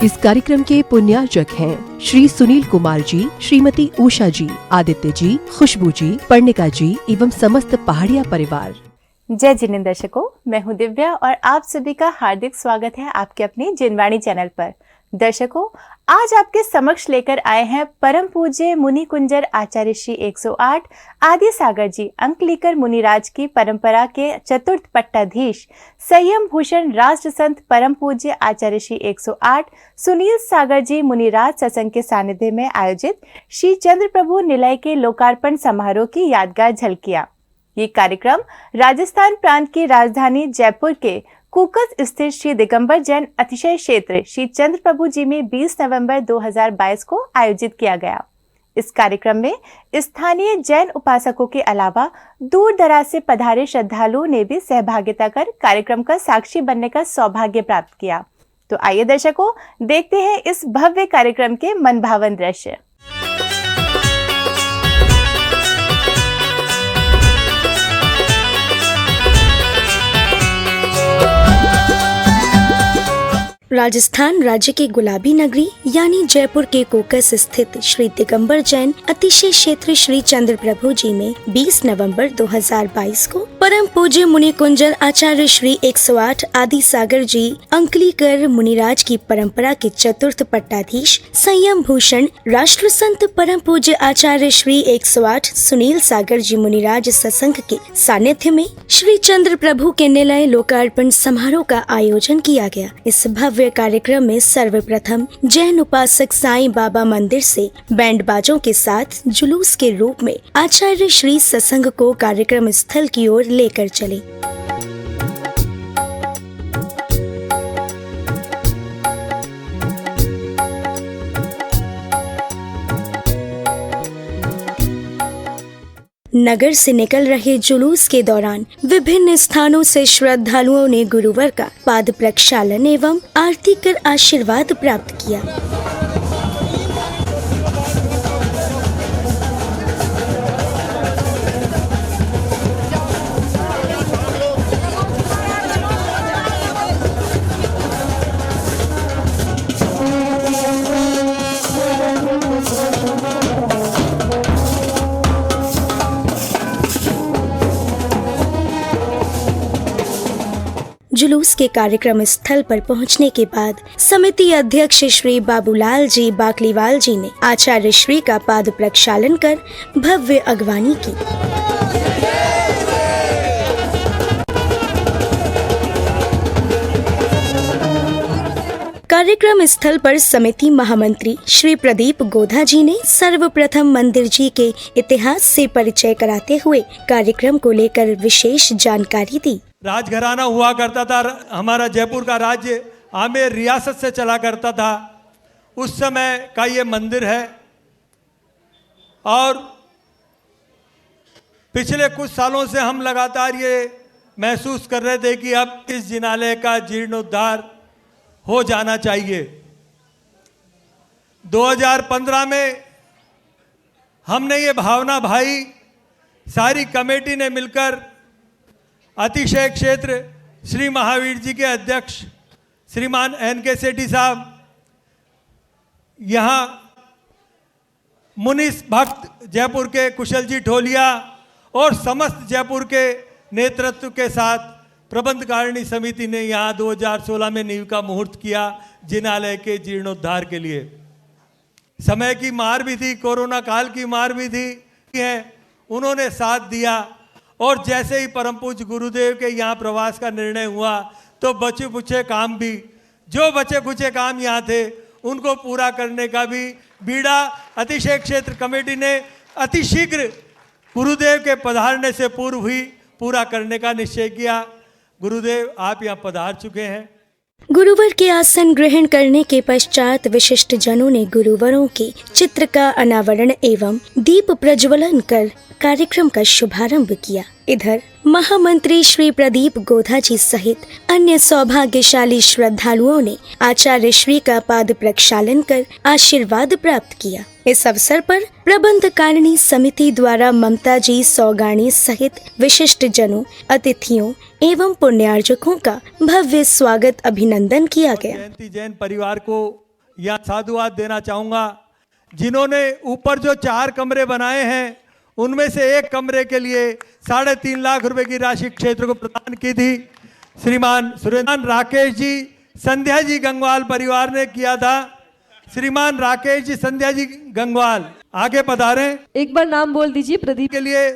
इस कार्यक्रम के पुण्यार्चक हैं श्री सुनील कुमार जी, श्रीमती उषा जी, आदित्य जी, खुशबू जी, पर्णिका जी एवं समस्त पहाड़िया परिवार। जय जिनेंद्र दर्शकों, मैं हूं दिव्या और आप सभी का हार्दिक स्वागत है आपके अपने जिनवाणी चैनल पर। दर्शकों, आज आपके समक्ष लेकर आए हैं परम पूज्य मुनि कुंजर आचार्य श्री 108 आदि सागर जी अंकलिकर मुनिराज की परंपरा के चतुर्थ पट्टाधीश संयम भूषण राष्ट्र संत परम पूज्य आचार्य श्री 108 सुनील सागर जी मुनिराज सत्संग के सानिध्य में आयोजित श्री चंद्र प्रभु निलय के लोकार्पण समारोह की यादगार झलकियां। ये कार्यक्रम राजस्थान प्रांत की राजधानी जयपुर के कुकस स्थित श्री दिगंबर जैन अतिशय क्षेत्र श्री चंद्र प्रभु जी में 20 नवंबर 2022 को आयोजित किया गया। इस कार्यक्रम में स्थानीय जैन उपासकों के अलावा दूर दराज से पधारे श्रद्धालुओं ने भी सहभागिता कर कार्यक्रम का साक्षी बनने का सौभाग्य प्राप्त किया। तो आइए दर्शकों, देखते हैं इस भव्य कार्यक्रम के मनभावन दृश्य। राजस्थान राज्य के गुलाबी नगरी यानी जयपुर के कोकस स्थित श्री दिगंबर जैन अतिशय क्षेत्र श्री चंद्र प्रभु जी में 20 नवंबर 2022 को परम पूज्य मुनि कुंजर आचार्य श्री 108 आदि सागर जी अंकलिकर मुनिराज की परंपरा के चतुर्थ पट्टाधीश संयम भूषण राष्ट्र संत परम पूज्य आचार्य श्री 108 सुनील सागर जी मुनिराज सत्संग के सानिध्य में श्री चंद्र प्रभु के निलय लोकार्पण समारोह का आयोजन किया गया। इस भव्य कार्यक्रम में सर्वप्रथम जैन उपासक साईं बाबा मंदिर से बैंड बाजों के साथ जुलूस के रूप में आचार्य श्री सत्संग को कार्यक्रम स्थल की ओर लेकर चले। नगर से निकल रहे जुलूस के दौरान विभिन्न स्थानों से श्रद्धालुओं ने गुरुवर का पाद प्रक्षालन एवं आरती कर आशीर्वाद प्राप्त किया। जुलूस के कार्यक्रम स्थल पर पहुंचने के बाद समिति अध्यक्ष श्री बाबूलाल जी बाकलीवाल जी ने आचार्य श्री का पाद प्रक्षालन कर भव्य अगवानी की। कार्यक्रम स्थल पर समिति महामंत्री श्री प्रदीप गोधा जी ने सर्वप्रथम मंदिर जी के इतिहास से परिचय कराते हुए कार्यक्रम को लेकर विशेष जानकारी दी। राजघराना हुआ करता था, हमारा जयपुर का राज्य आमेर रियासत से चला करता था। उस समय का ये मंदिर है और पिछले कुछ सालों से हम लगातार ये महसूस कर रहे थे कि अब इस जिनालय का जीर्णोद्धार हो जाना चाहिए। 2015 में हमने ये भावना भाई, सारी कमेटी ने मिलकर अतिशय क्षेत्र श्री महावीर जी के अध्यक्ष श्रीमान NK सेठी साहब, यहाँ मुनिस भक्त जयपुर के कुशल जी ढोलिया और समस्त जयपुर के नेतृत्व के साथ प्रबंधकारिणी समिति ने यहाँ 2016 में नींव का मुहूर्त किया जिनालय के जीर्णोद्धार के लिए। समय की मार भी थी, कोरोना काल की मार भी थी, उन्होंने साथ दिया और जैसे ही परम पूज्य गुरुदेव के यहाँ प्रवास का निर्णय हुआ तो बचे कुचे काम भी, जो बचे कुचे काम यहाँ थे उनको पूरा करने का भी बीड़ा अतिशय क्षेत्र कमेटी ने अतिशीघ्र गुरुदेव के पधारने से पूर्व ही पूरा करने का निश्चय किया। गुरुदेव आप यहाँ पधार चुके हैं। गुरुवर के आसन ग्रहण करने के पश्चात विशिष्ट जनों ने गुरुवरों के चित्र का अनावरण एवं दीप प्रज्वलन कर कार्यक्रम का शुभारंभ किया। इधर महामंत्री श्री प्रदीप गोधा जी सहित अन्य सौभाग्यशाली श्रद्धालुओं ने आचार्य श्री का पाद प्रक्षालन कर आशीर्वाद प्राप्त किया। इस अवसर पर प्रबंधकारिणी समिति द्वारा ममता जी सौगाणी सहित विशिष्ट जनों, अतिथियों एवं पुण्यार्जकों का भव्य स्वागत अभिनंदन किया गया। जयंती जैन परिवार को या साधुवाद देना चाहूँगा। जिन्होंने ऊपर जो 4 कमरे बनाए हैं उनमें से एक कमरे के लिए 3.5 लाख रुपए की राशि क्षेत्र को प्रदान की थी। श्रीमान सुरेंद्र राकेश जी, संध्या जी गंगवाल परिवार ने किया था। श्रीमान राकेश जी, संध्या जी गंगवाल आगे पधारें। एक बार नाम बोल दीजिए। प्रदीप के लिए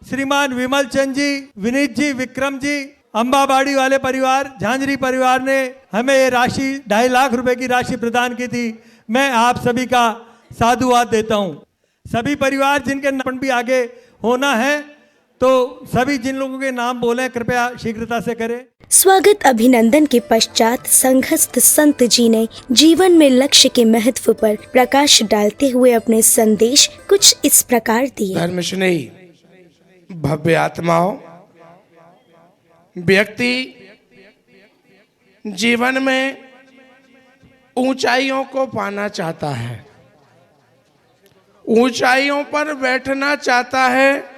श्रीमान विमल चंद जी, विनीत जी, विक्रम जी, अंबाबाड़ी वाले परिवार, झांझरी परिवार ने हमें ये राशि 2.5 लाख रुपए की राशि प्रदान की थी। मैं आप सभी का साधुवाद देता हूँ। सभी परिवार जिनके नाम भी आगे होना है तो सभी जिन लोगों के नाम बोले कृपया शीघ्रता से करें। स्वागत अभिनंदन के पश्चात संघस्थ संत जी ने जीवन में लक्ष्य के महत्व पर प्रकाश डालते हुए अपने संदेश कुछ इस प्रकार दिए। धर्म स्नेही भव्य आत्माओं, व्यक्ति जीवन में ऊंचाइयों को पाना चाहता है, ऊंचाइयों पर बैठना चाहता है,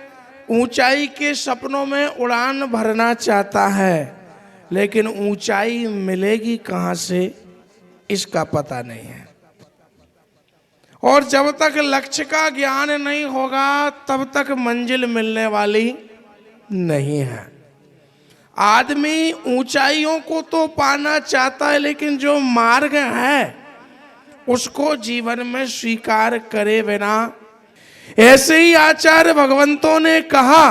ऊंचाई के सपनों में उड़ान भरना चाहता है, लेकिन ऊंचाई मिलेगी कहां से इसका पता नहीं है। और जब तक लक्ष्य का ज्ञान नहीं होगा तब तक मंजिल मिलने वाली नहीं है। आदमी ऊंचाइयों को तो पाना चाहता है, लेकिन जो मार्ग है उसको जीवन में स्वीकार करे बिना, ऐसे ही आचार्य भगवंतों ने कहा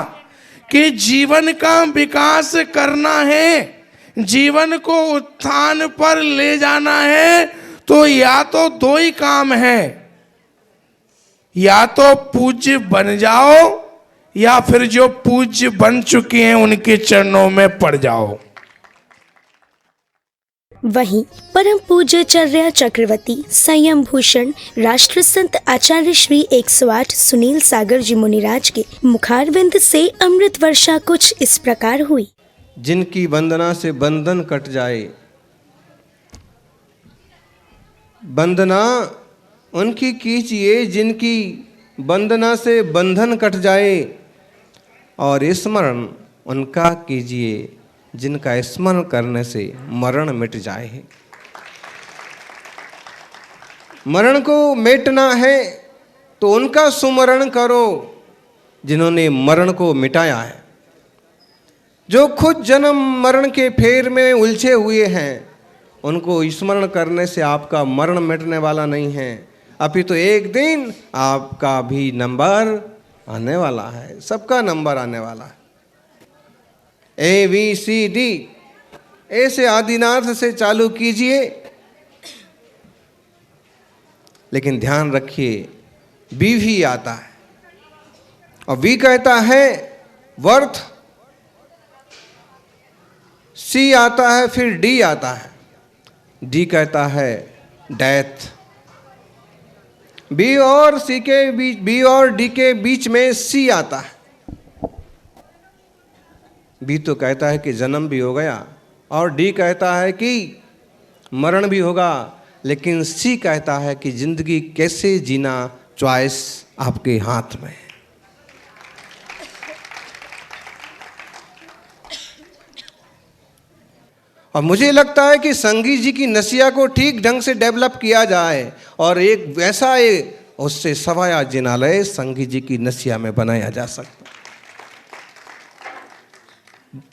कि जीवन का विकास करना है, जीवन को उत्थान पर ले जाना है, तो या तो 2 ही काम है, या तो पूज्य बन जाओ या फिर जो पूज्य बन चुके हैं उनके चरणों में पड़ जाओ। वहीं परम पूज्य चर्या चक्रवर्ती संयम भूषण राष्ट्र संत आचार्य श्री 108 सुनील सागर जी मुनिराज के मुखारविंद से अमृत वर्षा कुछ इस प्रकार हुई। जिनकी वंदना से बंधन कट जाए, वंदना उनकी कीजिए जिनकी वंदना से बंधन कट जाए, और स्मरण उनका कीजिए जिनका स्मरण करने से मरण मिट जाए। मरण को मिटना है तो उनका सुमरण करो जिन्होंने मरण को मिटाया है। जो खुद जन्म मरण के फेर में उलझे हुए हैं उनको स्मरण करने से आपका मरण मिटने वाला नहीं है, अपितु तो एक दिन आपका भी नंबर आने वाला है, सबका नंबर आने वाला है। ABCD ऐसे आदिनार्थ से चालू कीजिए, लेकिन ध्यान रखिए B भी आता है, और B कहता है वर्थ, C आता है, फिर D आता है, D कहता है डेथ। B और C के बीच, B और D के बीच में C आता है। B तो कहता है कि जन्म भी हो गया, और D कहता है कि मरण भी होगा, लेकिन C कहता है कि जिंदगी कैसे जीना चॉइस आपके हाथ में है। और मुझे लगता है कि संगीत जी की नसिया को ठीक ढंग से डेवलप किया जाए और एक वैसा उससे सवाया जिनालय संगीत जी की नसिया में बनाया जा सकता।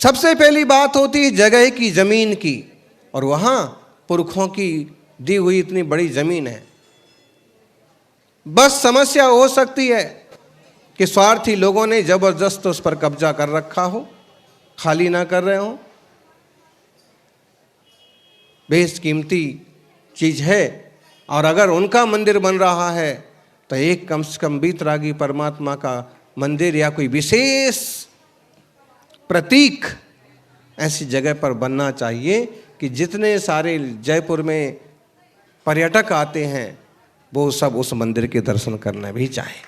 सबसे पहली बात होती है जगह की, जमीन की, और वहां पुरखों की दी हुई इतनी बड़ी जमीन है। बस समस्या हो सकती है कि स्वार्थी लोगों ने जबरदस्त उस पर कब्जा कर रखा हो, खाली ना कर रहे हो। बेशकीमती चीज है, और अगर उनका मंदिर बन रहा है तो एक कम से कम बीतरागी परमात्मा का मंदिर या कोई विशेष प्रतीक ऐसी जगह पर बनना चाहिए कि जितने सारे जयपुर में पर्यटक आते हैं वो सब उस मंदिर के दर्शन करना भी चाहें।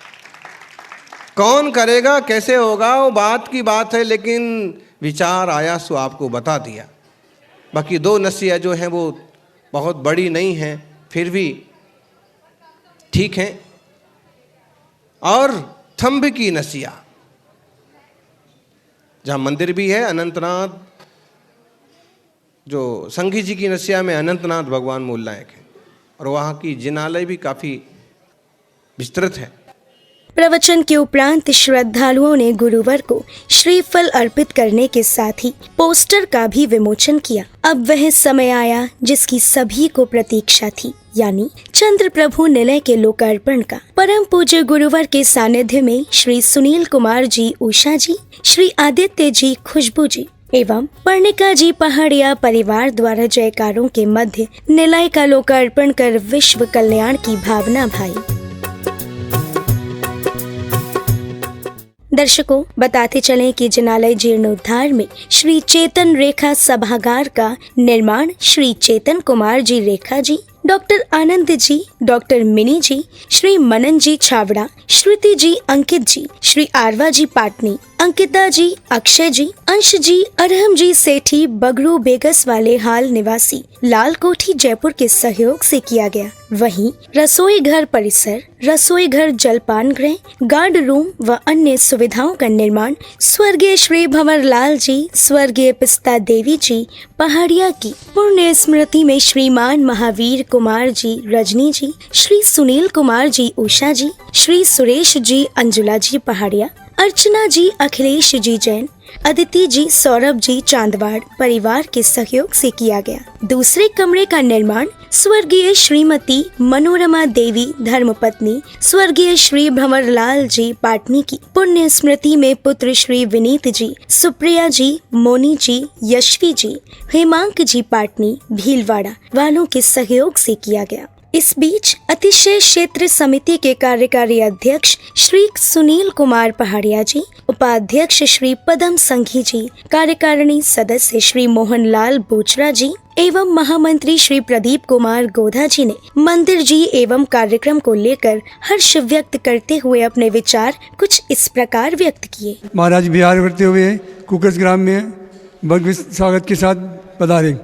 कौन करेगा, कैसे होगा, वो बात की बात है, लेकिन विचार आया सो आपको बता दिया। बाकी 2 नसिया जो हैं वो बहुत बड़ी नहीं हैं, फिर भी ठीक हैं। और थंब की नसिया, जहाँ मंदिर भी है, अनंतनाथ, जो संघी जी की नसिया में अनंतनाथ भगवान मूल नायक है, और वहाँ की जिनालय भी काफ़ी विस्तृत है। प्रवचन के उपरांत श्रद्धालुओं ने गुरुवर को श्रीफल अर्पित करने के साथ ही पोस्टर का भी विमोचन किया। अब वह समय आया जिसकी सभी को प्रतीक्षा थी, यानी चंद्र प्रभु निलय के लोकार्पण का। परम पूज्य गुरुवर के सानिध्य में श्री सुनील कुमार जी उषा जी, श्री आदित्य जी खुशबू जी एवं पर्णिका जी पहाड़िया परिवार द्वारा जयकारों के मध्य निलय का लोकार्पण कर विश्व कल्याण की भावना भाई। दर्शकों, बताते चलें कि जिनालय जीर्णोद्धार में श्री चेतन रेखा सभागार का निर्माण श्री चेतन Kumar ji Rekha ji, doctor Anand ji, doctor mini जी, श्री मनन जी छावड़ा, श्रुति जी अंकित जी, श्री आरवा जी पाटनी, अंकिता जी, अक्षय जी, अंश जी, अरहम जी सेठी बगरू बेगस वाले हाल निवासी लाल कोठी जयपुर के सहयोग से किया गया। वहीं रसोई घर परिसर, रसोई घर जलपान गृह, गार्ड रूम व अन्य सुविधाओं का निर्माण स्वर्गीय श्री भंवर लाल जी, स्वर्गीय पिस्ता देवी जी पहाड़िया की पुण्य स्मृति में श्रीमान महावीर कुमार जी रजनी जी, श्री सुनील कुमार जी उषा जी, श्री सुरेश जी अंजुला जी पहाड़िया, अर्चना जी अखिलेश जी जैन, अदिति जी सौरभ जी चांदवाड़ परिवार के सहयोग से किया गया। दूसरे कमरे का निर्माण स्वर्गीय श्रीमती मनोरमा देवी धर्मपत्नी स्वर्गीय श्री भंवर लाल जी पाटनी की पुण्य स्मृति में पुत्र श्री विनीत जी, सुप्रिया जी, मोनी जी, यशवी जी, हेमांक जी पाटनी भीलवाड़ा वालों के सहयोग से किया गया। इस बीच अतिशय क्षेत्र समिति के कार्यकारी अध्यक्ष श्री सुनील कुमार पहाड़िया जी, उपाध्यक्ष श्री पदम संघी जी, कार्यकारिणी सदस्य श्री मोहन लाल बोचरा जी एवं महामंत्री श्री प्रदीप कुमार गोधा जी ने मंदिर जी एवं कार्यक्रम को लेकर हर्ष व्यक्त करते हुए अपने विचार कुछ इस प्रकार व्यक्त किए। महाराज विहार करते हुए कुकस ग्राम में भव्य स्वागत के साथ पधारे,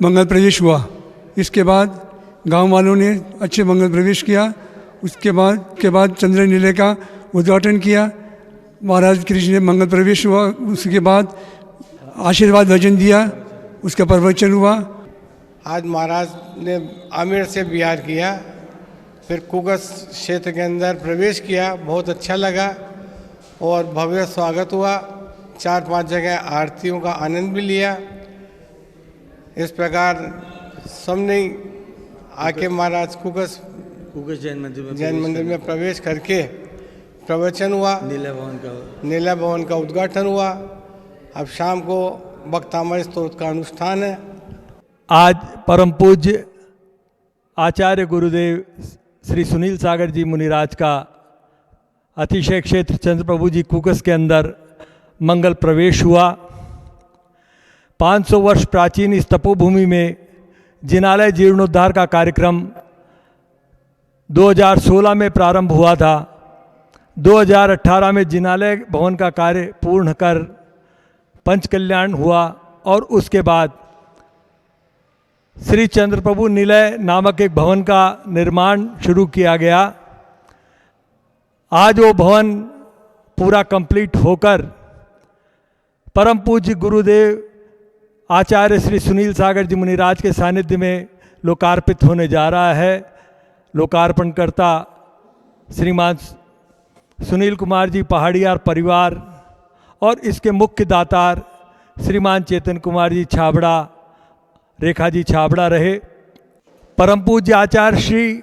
मंगल प्रवेश हुआ। इसके बाद गांव वालों ने अच्छे मंगल प्रवेश किया। उसके बाद चंद्र निलय का उद्घाटन किया। महाराज कृष्ण ने मंगल प्रवेश हुआ। उसके बाद आशीर्वाद भजन दिया, उसका प्रवचन हुआ। आज महाराज ने आमेर से बिहार किया, फिर कुगस क्षेत्र के अंदर प्रवेश किया, बहुत अच्छा लगा और भव्य स्वागत हुआ। 4-5 जगह आरतियों का आनंद भी लिया। इस प्रकार सबने आके महाराज कुगस जैन मंदिर में प्रवेश करके प्रवचन हुआ, नीला भवन का उद्घाटन हुआ। अब शाम को वक्तामृत स्तोत्र का अनुष्ठान है। आज परम पूज्य आचार्य गुरुदेव श्री सुनील सागर जी मुनिराज का अतिशय क्षेत्र चंद्र प्रभु जी कुकस के अंदर मंगल प्रवेश हुआ। 500 वर्ष प्राचीन इस तपोभूमि में जिनालय जीर्णोद्धार का कार्यक्रम 2016 में प्रारंभ हुआ था। 2018 में जिनालय भवन का कार्य पूर्ण कर पंच कल्याण हुआ और उसके बाद श्री चंद्र प्रभु निलय नामक एक भवन का निर्माण शुरू किया गया। आज वो भवन पूरा कंप्लीट होकर परम पूज्य गुरुदेव आचार्य श्री सुनील सागर जी मुनिराज के सानिध्य में लोकार्पित होने जा रहा है। लोकार्पणकर्ता श्रीमान सुनील कुमार जी पहाड़िया परिवार और इसके मुख्य दातार श्रीमान चेतन कुमार जी छाबड़ा, रेखा जी छाबड़ा रहे। परम पूज्य आचार्य श्री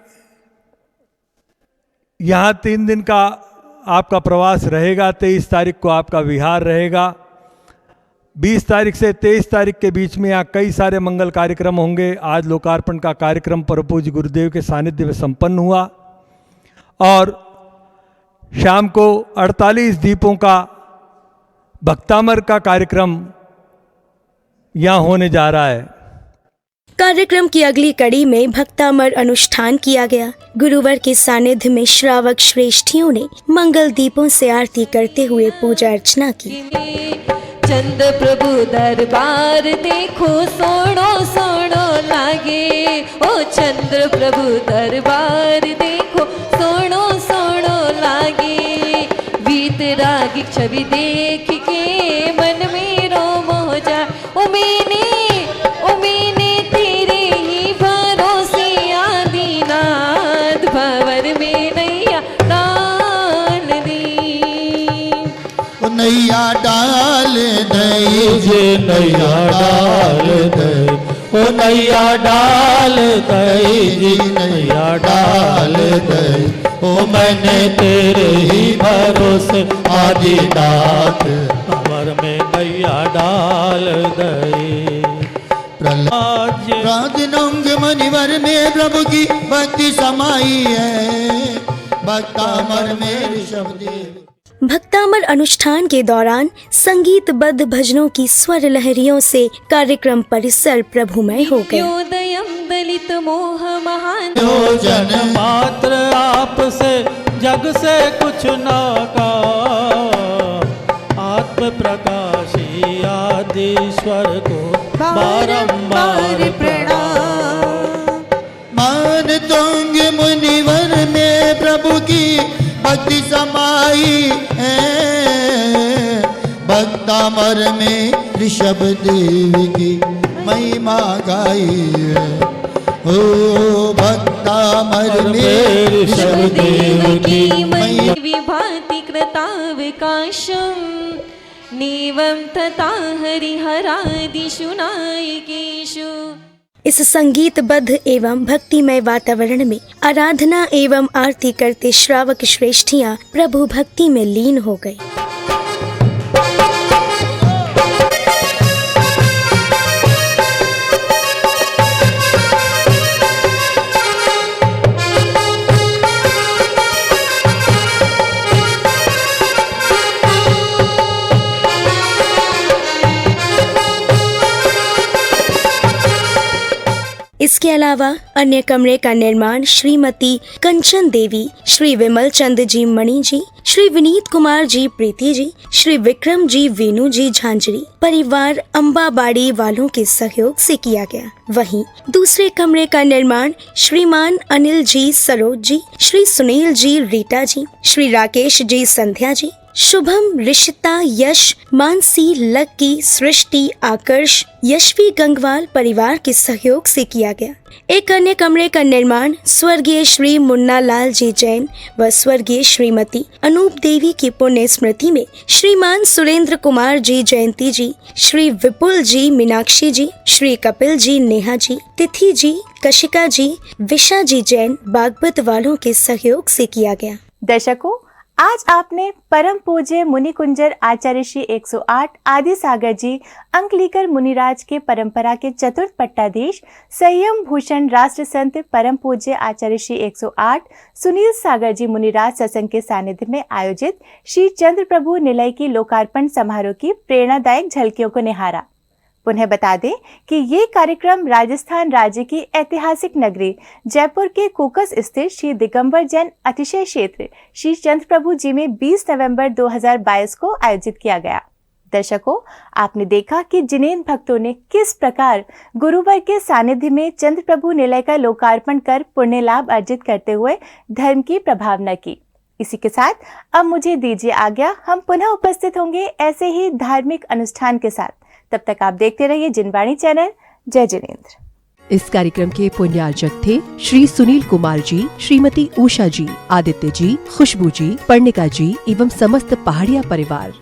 यहाँ 3 दिन का आपका प्रवास रहेगा। 23 तारीख को आपका विहार रहेगा। 20 तारीख से 23 तारीख के बीच में यहाँ कई सारे मंगल कार्यक्रम होंगे। आज लोकार्पण का कार्यक्रम परम पूज्य गुरुदेव के सानिध्य में संपन्न हुआ और शाम को 48 दीपों का भक्तामर का कार्यक्रम यहाँ होने जा रहा है। कार्यक्रम की अगली कड़ी में भक्तामर अनुष्ठान किया गया। गुरुवर के सानिध्य में श्रावक श्रेष्ठियों ने मंगल दीपों से आरती करते हुए पूजा अर्चना की। चंद्र प्रभु दरबार देखो सोनो सोनो लागे, ओ चंद्र प्रभु दरबार देखो सोनो सोनो लागे। वीतरागी छवि देख के मन में रोम हो जा, ओ मैंने तेरे ही भरोसे नैया डाल दई जे नैया डाल दई, ओ नैया डाल दई जी नैया डाल दई। ओ मैंने तेरे ही भरोसे आदिनाथ अमर में नैया डाल दई। प्रहलाद नंग मनिवर में प्रभु की भक्ति समाई है, भक्तामर में ऋषभ देव। भक्तामर अनुष्ठान के दौरान संगीतबद्ध भजनों की स्वर लहरियों से कार्यक्रम परिसर प्रभुमय हो गया। योदयम दलित मोह महान जन मात्र आपसे जग से कुछ ना का, आत्म प्रकाशी आदिश्वर को बारंबार प्रणाम। मान तुंग मुनिवर में प्रभु की भक्ति समाई है, भक्तामर में ऋषभ देव की महिमा गाई है। ओ भक्तामर में ऋषभ देव की महिमा। विभाति कृता विकाशम नीवम तथा हरिहरादिषु नायकेषु। इस संगीतबद्ध एवं भक्तिमय वातावरण में आराधना एवं आरती करते श्रावक श्रेष्ठियां प्रभु भक्ति में लीन हो गए। इसके अलावा अन्य कमरे का निर्माण श्रीमती कंचन देवी, श्री विमल चंद जी मणि जी, श्री विनीत कुमार जी प्रीति जी, श्री विक्रम जी वेणु जी झांझरी परिवार अम्बाबाड़ी वालों के सहयोग से किया गया। वहीं दूसरे कमरे का निर्माण श्रीमान अनिल जी सरोज जी, श्री सुनील जी रीटा जी, श्री राकेश जी संध्या जी, शुभम ऋषिता यश मानसी लक्की सृष्टि आकर्ष यशवी गंगवाल परिवार के सहयोग से किया गया। एक अन्य कमरे का निर्माण स्वर्गीय श्री मुन्ना लाल जी जैन व स्वर्गीय श्रीमती अनूप देवी की पुण्य स्मृति में श्रीमान सुरेंद्र कुमार जी जयंती जी, श्री विपुल जी मीनाक्षी जी, श्री कपिल जी नेहा जी, तिथि जी कशिका जी, विशा जी जैन बागबत वालों के सहयोग से किया गया। दर्शकों, आज आपने परम पूज्य मुनि कुंजर आचार्य श्री 108 आदि सागर जी अंकलीकर मुनिराज के परंपरा के चतुर्थ पट्टाधीश संयम भूषण राष्ट्र संत परम पूज्य आचार्य श्री 108 सुनील सागर जी मुनिराज सत्संग के सानिध्य में आयोजित श्री चंद्र प्रभु निलय की लोकार्पण समारोह की प्रेरणादायक झलकियों को निहारा। पुनः बता दें कि ये कार्यक्रम राजस्थान राज्य की ऐतिहासिक नगरी जयपुर के कुकस स्थित श्री दिगंबर जैन अतिशय क्षेत्र श्री चंद्र प्रभु जी में 20 नवंबर 2022 को आयोजित किया गया। दर्शकों, आपने देखा कि जिनेंद्र भक्तों ने किस प्रकार गुरुवर के सानिध्य में चंद्र प्रभु निलय का लोकार्पण कर पुण्य लाभ अर्जित करते हुए धर्म की प्रभावना की। इसी के साथ अब मुझे दीजिए आज्ञा। हम पुनः उपस्थित होंगे ऐसे ही धार्मिक अनुष्ठान के साथ। तब तक आप देखते रहिए जिनवाणी चैनल। जय जिनेंद्र। इस कार्यक्रम के पुण्यार्चक थे श्री सुनील कुमार जी, श्रीमती उषा जी, आदित्य जी, खुशबू जी, पर्णिका जी एवं समस्त पहाड़िया परिवार।